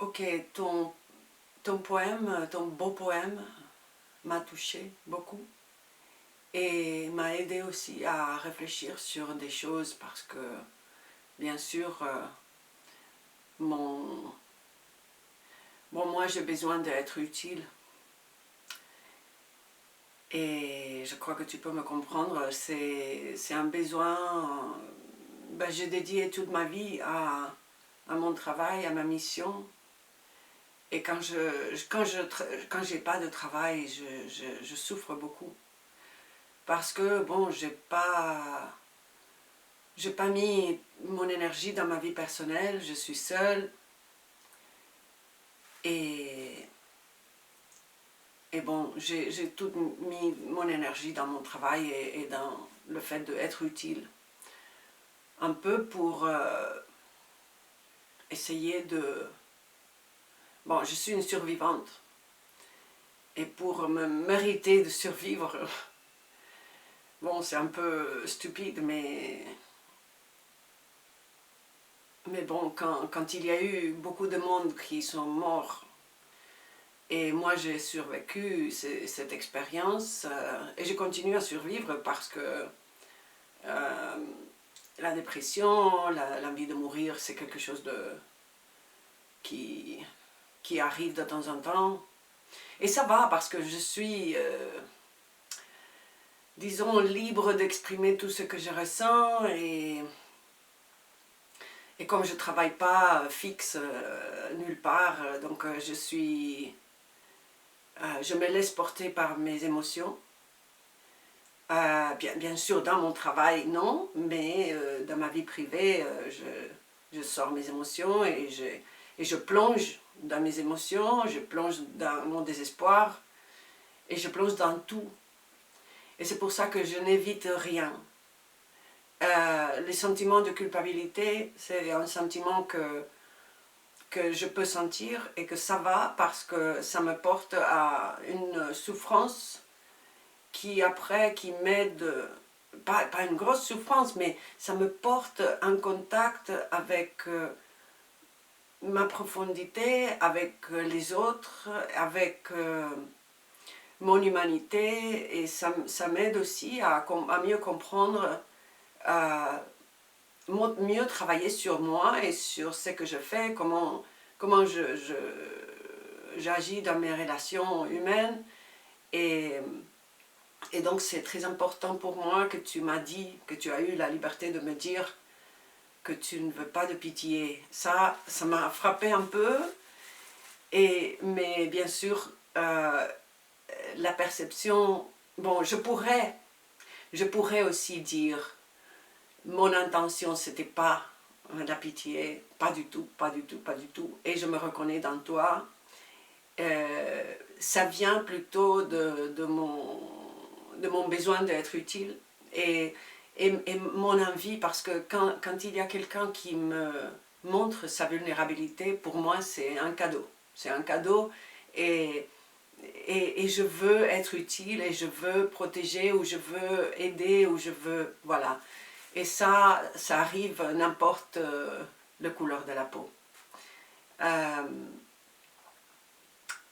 Ok, ton poème, ton beau poème m'a touché beaucoup et m'a aidé aussi à réfléchir sur des choses parce que, bien sûr, mon, moi j'ai besoin d'être utile et je crois que tu peux me comprendre. C'est un besoin. Ben, j'ai dédié toute ma vie à mon travail, à ma mission. Et quand j'ai pas de travail, je souffre beaucoup. Parce que, bon, j'ai pas mis mon énergie dans ma vie personnelle, je suis seule. Et, et bon, j'ai tout mis mon énergie dans mon travail et dans le fait d'être utile. Un peu pour essayer de... Bon, je suis une survivante. Et pour me mériter de survivre, bon, c'est un peu stupide, mais bon, quand il y a eu beaucoup de monde qui sont morts, et moi j'ai survécu cette expérience, et je continue à survivre parce que euh, la dépression, l'envie de mourir, c'est quelque chose qui, qui arrive de temps en temps. Et ça va parce que je suis, disons, libre d'exprimer tout ce que je ressens et comme je ne travaille pas fixe nulle part, donc je me laisse porter par mes émotions. Bien sûr, dans mon travail, non, mais dans ma vie privée, je sors mes émotions et je plonge dans mes émotions, je plonge dans mon désespoir et je plonge dans tout. Et c'est pour ça que je n'évite rien. Les sentiments de culpabilité, c'est un sentiment que je peux sentir et que ça va parce que ça me porte à une souffrance qui m'aide, pas une grosse souffrance, mais ça me porte en contact avec ma profondité, avec les autres, avec mon humanité, et ça m'aide aussi à mieux comprendre, à mieux travailler sur moi et sur ce que je fais, comment j'agis dans mes relations humaines. Et, et donc c'est très important pour moi que tu m'as dit, que tu as eu la liberté de me dire que tu ne veux pas de pitié. Ça m'a frappé un peu, mais bien sûr, la perception... Bon, je pourrais aussi dire, mon intention, c'était pas la pitié, pas du tout, pas du tout, pas du tout. Et je me reconnais dans toi. Ça vient plutôt de mon besoin d'être utile et, et mon envie, parce que quand il y a quelqu'un qui me montre sa vulnérabilité, pour moi c'est un cadeau. C'est un cadeau et, et je veux être utile et je veux protéger ou je veux aider ou je veux... Voilà. Et ça arrive n'importe la couleur de la peau. Euh,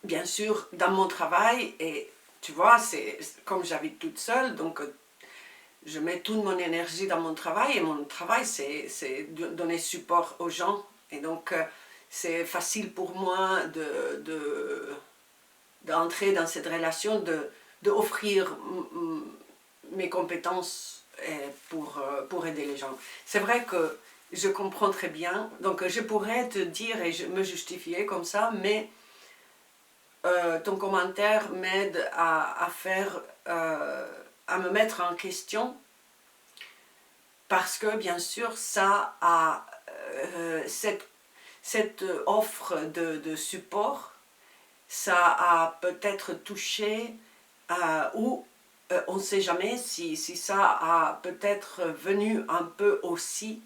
Bien sûr, dans mon travail, et tu vois, c'est comme j'habite toute seule, donc je mets toute mon énergie dans mon travail, et mon travail, c'est donner support aux gens. Et donc, c'est facile pour moi d'entrer dans cette relation, d'offrir mes compétences pour aider les gens. C'est vrai que je comprends très bien, donc je pourrais te dire et me justifier comme ça, mais ton commentaire m'aide à faire, à me mettre en question, parce que bien sûr ça a cette offre de support, ça a peut-être touché ou on ne sait jamais si ça a peut-être venu un peu aussi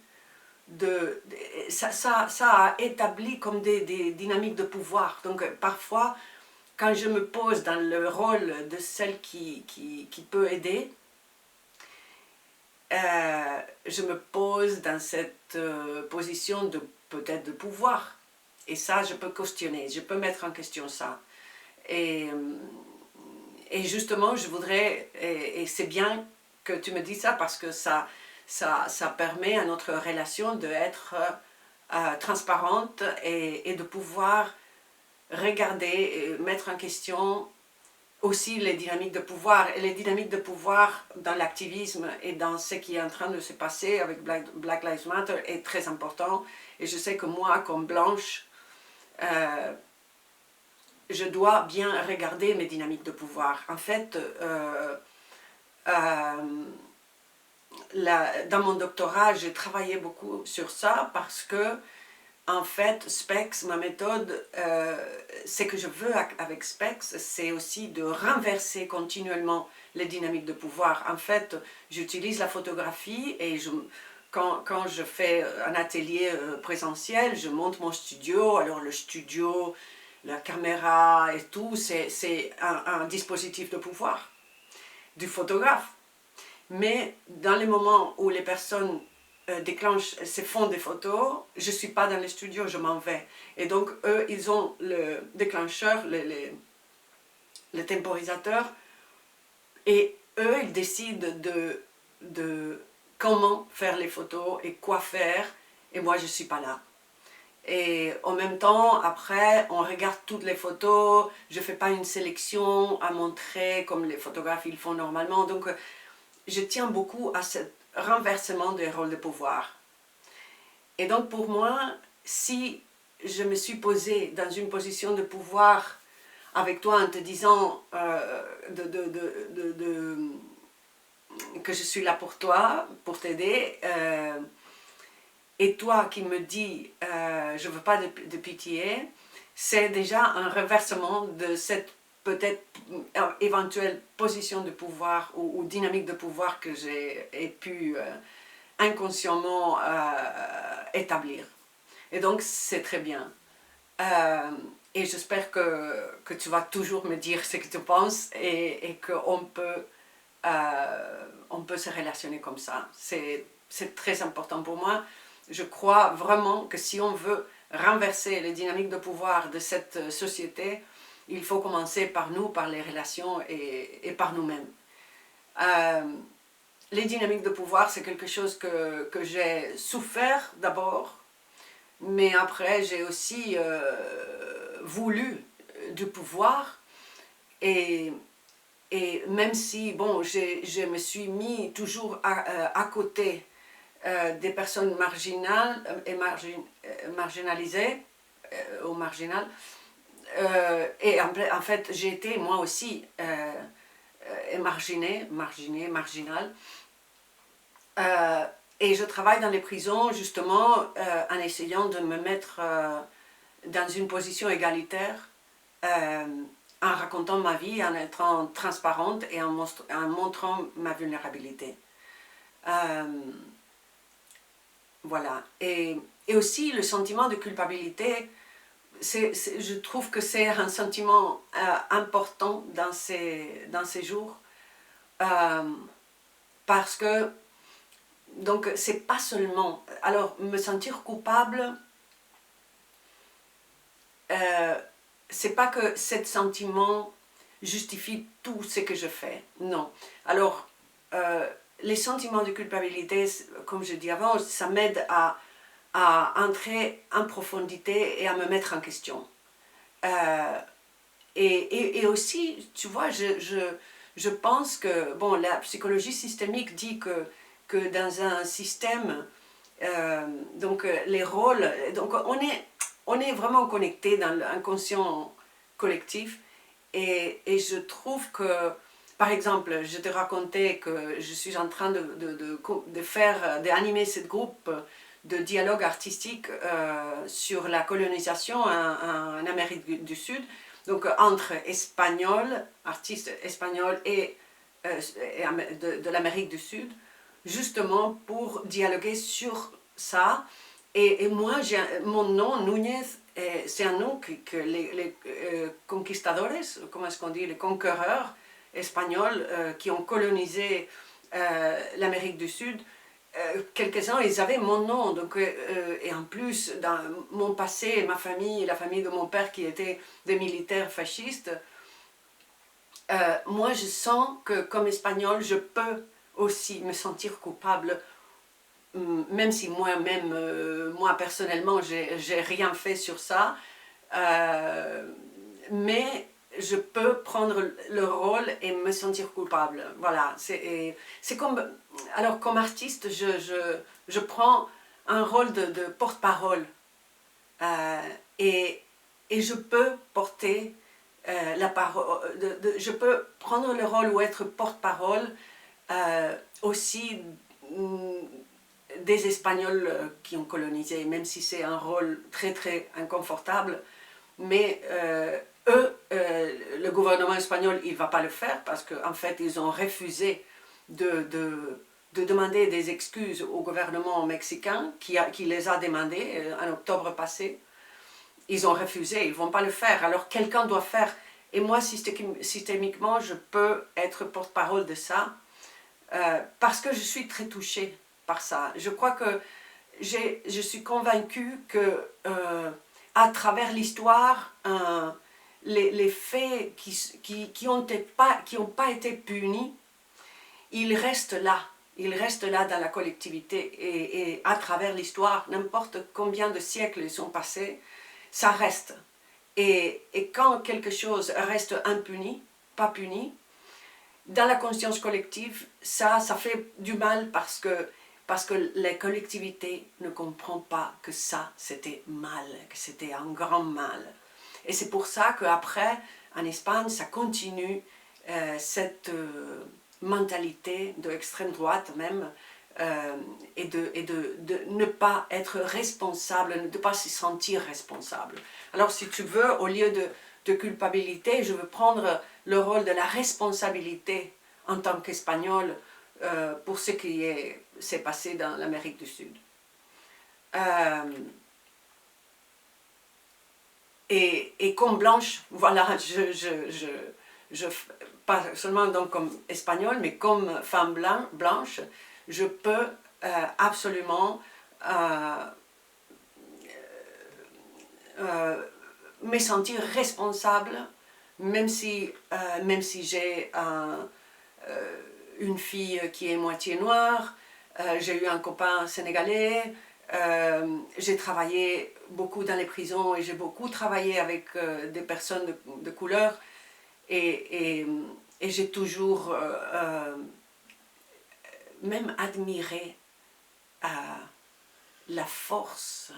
ça a établi comme des dynamiques de pouvoir. Donc parfois quand je me pose dans le rôle de celle qui peut aider, je me pose dans cette position de peut-être de pouvoir. Et ça, je peux questionner, je peux mettre en question ça. Et, et justement, je voudrais, et c'est bien que tu me dis ça parce que ça permet à notre relation d'être transparente et de pouvoir regarder et mettre en question aussi les dynamiques de pouvoir. Et les dynamiques de pouvoir dans l'activisme et dans ce qui est en train de se passer avec Black Lives Matter est très important. Et je sais que moi, comme Blanche, je dois bien regarder mes dynamiques de pouvoir. En fait, dans mon doctorat, j'ai travaillé beaucoup sur ça parce que, en fait, SPEX, ma méthode, ce que je veux avec SPEX, c'est aussi de renverser continuellement les dynamiques de pouvoir. En fait, j'utilise la photographie et quand je fais un atelier présentiel, je monte mon studio. Alors le studio, la caméra et tout, c'est un dispositif de pouvoir du photographe. Mais dans les moments où les personnes font des photos, je ne suis pas dans le studio, je m'en vais. Et donc eux, ils ont le déclencheur, le temporisateur, et eux, ils décident de comment faire les photos et quoi faire, et moi je ne suis pas là. Et en même temps, après, on regarde toutes les photos, je ne fais pas une sélection à montrer comme les photographes ils font normalement. Donc je tiens beaucoup à ce renversement des rôles de pouvoir. Et donc pour moi, si je me suis posée dans une position de pouvoir avec toi en te disant que je suis là pour toi, pour t'aider, et toi qui me dis je ne veux pas de pitié, c'est déjà un renversement de cette peut-être éventuelle position de pouvoir ou dynamique de pouvoir que j'ai pu inconsciemment établir. Et donc c'est très bien. Et j'espère que tu vas toujours me dire ce que tu penses et qu'on peut se relationner comme ça. C'est très important pour moi. Je crois vraiment que si on veut renverser les dynamiques de pouvoir de cette société, il faut commencer par nous, par les relations et par nous-mêmes. Les dynamiques de pouvoir, c'est quelque chose que j'ai souffert d'abord, mais après j'ai aussi voulu du pouvoir et même si, bon, je me suis mis toujours à côté des personnes marginales et marginalisées, ou marginales, et en fait, j'ai été moi aussi marginale. Et je travaille dans les prisons justement en essayant de me mettre dans une position égalitaire, en racontant ma vie, en étant transparente et en montrant ma vulnérabilité. Voilà. Et aussi le sentiment de culpabilité, je trouve que c'est un sentiment important dans ces jours, parce que donc c'est pas seulement, alors me sentir coupable, c'est pas que ce sentiment justifie tout ce que je fais, non. Alors les sentiments de culpabilité, comme je dis avant, ça m'aide à entrer en profondité et à me mettre en question. Et aussi, tu vois, je pense que, bon, la psychologie systémique dit que dans un système, donc les rôles, donc on est vraiment connecté dans l'inconscient collectif, et je trouve que, par exemple, je te racontais que je suis en train d'animer ce groupe de dialogue artistique sur la colonisation en Amérique du Sud, donc entre Espagnols, artistes espagnols et de l'Amérique du Sud, justement pour dialoguer sur ça. Et moi, mon nom, Núñez, c'est un nom que les conquistadores, comment est-ce qu'on dit, les conquéreurs espagnols qui ont colonisé l'Amérique du Sud, quelques-uns, ils avaient mon nom, donc, et en plus, dans mon passé, ma famille, la famille de mon père qui étaient des militaires fascistes, moi je sens que comme espagnole, je peux aussi me sentir coupable, même si moi-même, moi personnellement, j'ai rien fait sur ça, mais je peux prendre le rôle et me sentir coupable. Voilà, c'est comme, alors comme artiste, je prends un rôle de porte-parole euh, et, et je peux porter la parole, je peux prendre le rôle ou être porte-parole aussi des Espagnols qui ont colonisé, même si c'est un rôle très très inconfortable, mais eux, le gouvernement espagnol, il ne va pas le faire parce qu'en fait, ils ont refusé de demander des excuses au gouvernement mexicain qui les a demandées en octobre passé. Ils ont refusé, ils ne vont pas le faire. Alors quelqu'un doit faire. Et moi, systémiquement, je peux être porte-parole de ça parce que je suis très touchée par ça. Je crois que je suis convaincue que à travers l'histoire, les faits qui n'ont pas été punis, ils restent là. Ils restent là dans la collectivité et à travers l'histoire, n'importe combien de siècles ils sont passés, ça reste. Et quand quelque chose reste impuni, pas puni, dans la conscience collective, ça fait du mal parce que la collectivité ne comprend pas que ça, c'était mal, que c'était un grand mal. Et c'est pour ça qu'après, en Espagne, ça continue cette mentalité de l'extrême droite même, et de ne pas être responsable, de ne pas se sentir responsable. Alors si tu veux, au lieu de culpabilité, je veux prendre le rôle de la responsabilité en tant qu'Espagnol pour ce qui s'est passé dans l'Amérique du Sud. Et comme blanche, voilà, pas seulement donc comme espagnole, mais comme femme blanche, je peux absolument me sentir responsable, même si j'ai une fille qui est moitié noire, j'ai eu un copain sénégalais, j'ai travaillé beaucoup dans les prisons et j'ai beaucoup travaillé avec des personnes de couleur et j'ai toujours même admiré la force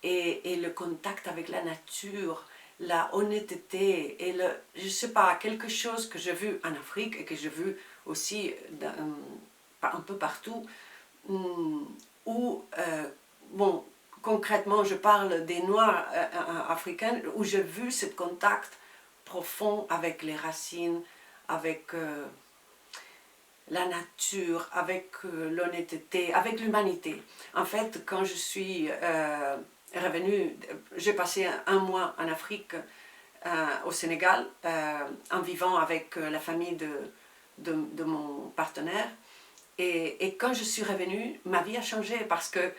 et le contact avec la nature, la honnêteté et je sais pas, quelque chose que j'ai vu en Afrique et que j'ai vu aussi un peu partout, où, bon, concrètement, je parle des Noirs africains, où j'ai vu ce contact profond avec les racines, avec la nature, avec l'honnêteté, avec l'humanité. En fait, quand je suis revenue, j'ai passé un mois en Afrique, au Sénégal, en vivant avec la famille de mon partenaire. Et quand je suis revenue, ma vie a changé parce que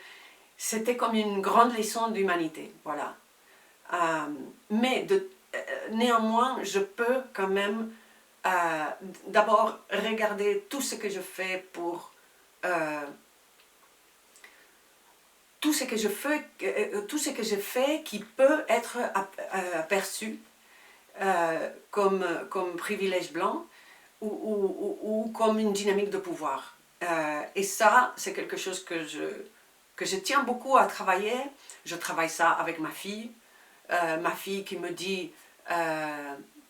c'était comme une grande leçon d'humanité. Voilà. Mais néanmoins, je peux quand même d'abord regarder tout ce que je fais pour tout ce que je fais qui peut être aperçu comme privilège blanc ou comme une dynamique de pouvoir. Et ça, c'est quelque chose que je tiens beaucoup à travailler. Je travaille ça avec ma fille qui me dit,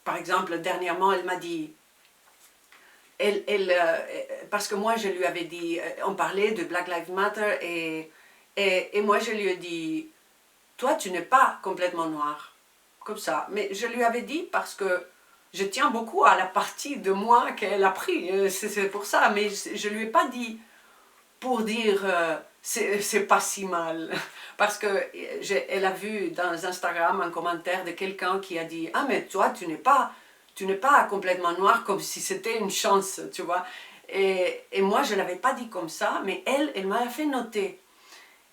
par exemple, dernièrement, elle m'a dit, parce que moi je lui avais dit, on parlait de Black Lives Matter et moi je lui ai dit, toi tu n'es pas complètement noir, comme ça. Mais je lui avais dit parce que je tiens beaucoup à la partie de moi qu'elle a pris, c'est pour ça. Mais je ne lui ai pas dit pour dire c'est pas si mal. Parce qu'elle a vu dans Instagram un commentaire de quelqu'un qui a dit, ah mais toi tu n'es pas complètement noir, comme si c'était une chance, tu vois. Et moi, je ne l'avais pas dit comme ça, mais elle m'a fait noter.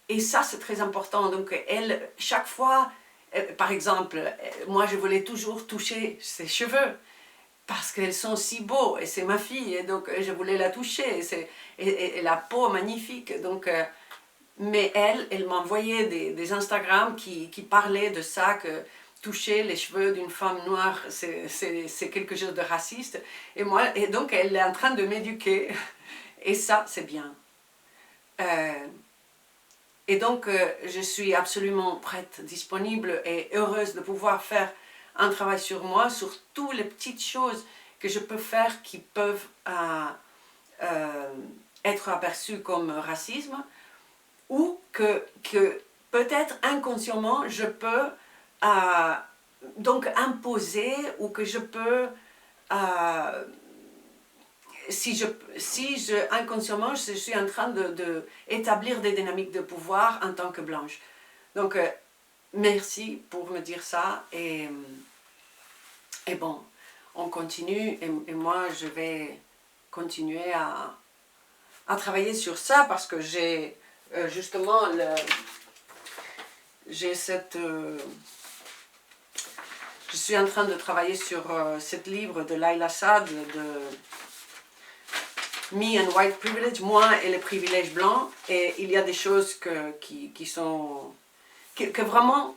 Et ça, c'est très important. Donc, elle, chaque fois, par exemple, moi, je voulais toujours toucher ses cheveux parce qu'elles sont si beaux, et c'est ma fille, et donc je voulais la toucher, et la peau magnifique. Donc, mais elle m'envoyait des Instagrams qui parlaient de ça, que toucher les cheveux d'une femme noire, c'est quelque chose de raciste. Et donc, elle est en train de m'éduquer, et ça, c'est bien. Et donc, je suis absolument prête, disponible et heureuse de pouvoir faire un travail sur moi, sur toutes les petites choses que je peux faire qui peuvent être aperçues comme racisme, ou que peut-être inconsciemment je peux donc imposer, ou que je peux inconsciemment, je suis en train d'établir des dynamiques de pouvoir en tant que blanche. Donc, merci pour me dire ça. Et bon, on continue. Et moi, je vais continuer à travailler sur ça, parce que j'ai justement j'ai cette... je suis en train de travailler sur ce livre de Layla Saad, de Me and White Privilege, moi et les privilèges blancs, et il y a des choses qui sont... que vraiment,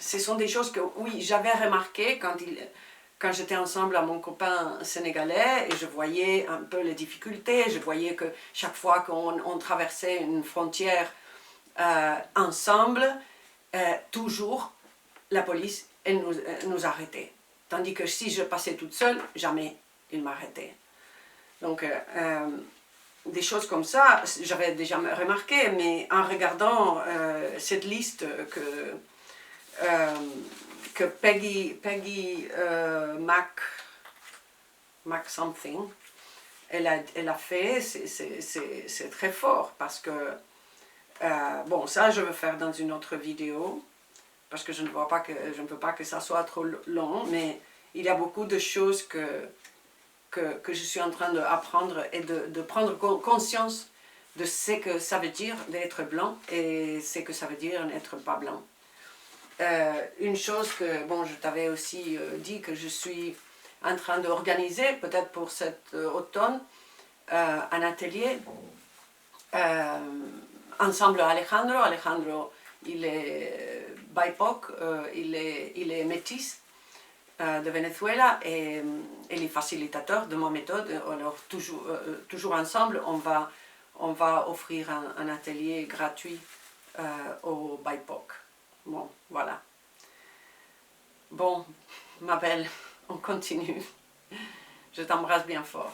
ce sont des choses que, oui, j'avais remarquées quand j'étais ensemble à mon copain sénégalais, et je voyais un peu les difficultés, je voyais que chaque fois qu'on traversait une frontière ensemble, toujours la police, elle nous arrêtait. Tandis que si je passais toute seule, jamais il m'arrêtait. Donc, des choses comme ça, j'avais déjà remarqué, mais en regardant cette liste que Peggy Mac something, elle a fait, c'est très fort, parce que, bon, ça je veux faire dans une autre vidéo, parce que je ne veux pas que ça soit trop long, mais il y a beaucoup de choses que je suis en train d'apprendre, et de prendre conscience de ce que ça veut dire d'être blanc et ce que ça veut dire n'être pas blanc. Une chose que, bon, je t'avais aussi dit que je suis en train d'organiser, peut-être pour cet automne, un atelier ensemble à Alejandro. Alejandro, il est BIPOC, il est métis de Venezuela, et il est facilitateur de ma méthode. Alors toujours ensemble, on va offrir un atelier gratuit au BIPOC. Bon, voilà. Bon, ma belle, on continue. Je t'embrasse bien fort.